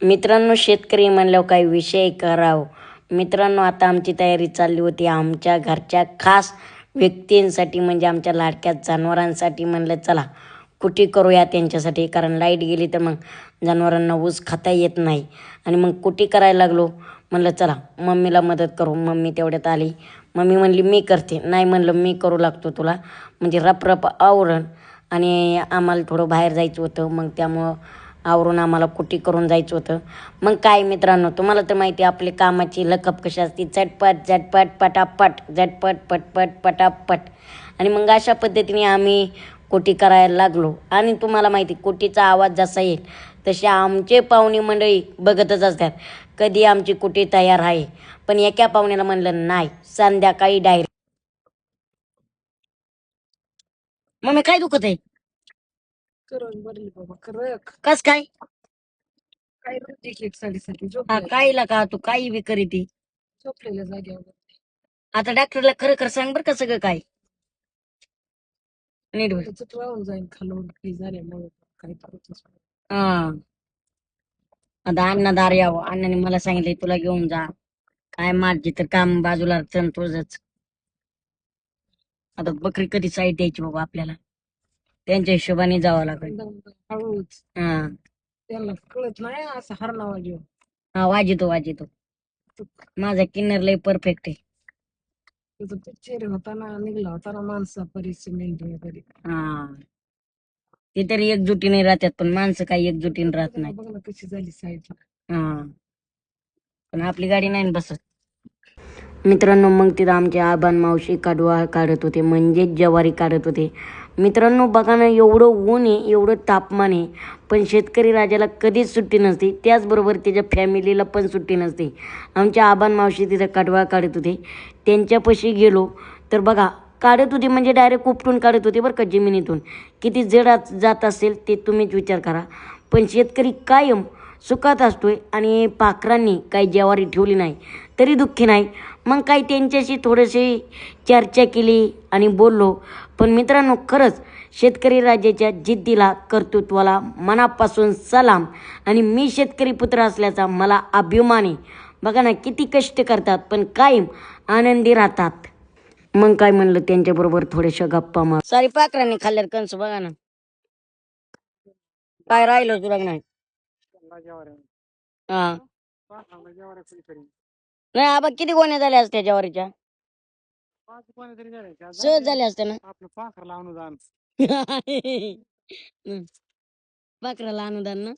मित्रांनो, शेतकरी म्हणल्यावर काही विषय करावं. मित्रांनो, आता आमची तयारी चालली होती आमच्या घरच्या खास व्यक्तींसाठी, म्हणजे आमच्या लाडक्या जनावरांसाठी. म्हणलं चला कुटी करूया त्यांच्यासाठी, कारण लाईट गेली तर मग जनावरांना ऊस खाता येत नाही. आणि मग कुटी करायला लागलो. म्हणलं चला मम्मीला मदत करू. मम्मी तेवढ्यात आली. मम्मी म्हणली मी करते. नाही म्हणलं मी करू लागतो तुला, म्हणजे रप आवरण. आणि आम्हाला थोडं बाहेर जायचं होतं, मग त्यामुळं आवरून आम्हाला कुटी करून जायचं होतं. मग काय मित्रांनो, तुम्हाला तर माहिती आहे आपली कामाची लकप कशी असते, झटपट झटपट पटापट, झटपट पटपट पटापट. आणि मग अशा पद्धतीने आम्ही कुटी करायला लागलो. आणि तुम्हाला माहिती कुटीचा आवाज जसा येईल तसे आमचे पाहुणे मंडळी बघतच असतात कधी आमची कुटी तयार आहे. पण एका पाहुण्याला म्हणलं नाही, संध्याकाळी डायरेक्ट. मग मी काय दुखत आहे करून भरली बाबा करक कस काय? काय रोजी एक साडेसाठी हा काहीला का तू काही बी करीती. झोपलेल्या जागेवर आता डॉक्टरला खरं खरं सांग बरं का सगळं काय नीट बोल. त्याच राहून जाईल खालून काही झाल्यामुळे काही करतच हा, आता अण्णादार यावं. अण्णाने मला सांगितलंय तुला घेऊन जा. काय माझी तर काम बाजूला तुझच. आता बकरी कधी साईड द्यायची बाबा आपल्याला, त्यांच्या हिशोबाने जावं लागेल. हळूच हा त्यांना कळत नाही असं हरणा वाजव. हा, वाजितो वाजितो. माझा किन्नर लय परफेक्ट आहे. त्याचा पिक्चर होता ना, निघला होता ना माणसा परिचय मेंढी वगैरे. हा, ते तरी एकजुटीने राहतात, पण माणसं काही एकजुटीने राहत नाही. बघ ना कशी झाली साईडला. हा, पण आपली गाडी नाही ना बसत. मित्रांनो, मग तिथं आमचे आबान मावशी कडवा काढत होते, म्हणजेच ज्वारी काढत होते. मित्रांनो बघा ना, एवढं ऊन आहे, एवढं तापमान आहे, पण शेतकरी राजाला कधीच सुट्टी नसते. त्याचबरोबर त्याच्या फॅमिलीला पण सुट्टी नसते. आमच्या आबान मावशी तिथं कडवा काढत होते. त्यांच्यापाशी गेलो तर बघा, काढत होते म्हणजे डायरेक्ट उपटून काढत होते बरं का जमिनीतून. किती जड जात असेल ते तुम्हीच विचार करा. पण शेतकरी कायम सुखात असतोय. आणि पाखरांनी काही ज्वारी ठेवली नाही तरी दुःखी नाही. मग काही त्यांच्याशी थोडीशी चर्चा केली आणि बोललो. पण मित्रांनो, खरंच शेतकरी राजाच्या जिद्दीला, कर्तृत्वाला मनापासून सलाम. आणि मी शेतकरी पुत्र असल्याचा मला अभिमान आहे. बघा ना, किती कष्ट करतात पण कायम आनंदी राहतात. मग काय म्हणलं, त्यांच्याबरोबर थोड्याशा गप्पा मार. सारी पाखरांनी खाल्ल्यात कंस बघा ना, काय राहिलं तुला नाही. हा, नाही आबा, किती गोण्या झाल्या असत्या ज्वारीच्या? सहज झाल्या असत्या ना. आपलं पाखर लावून जाण पाखराला अनुदान ना.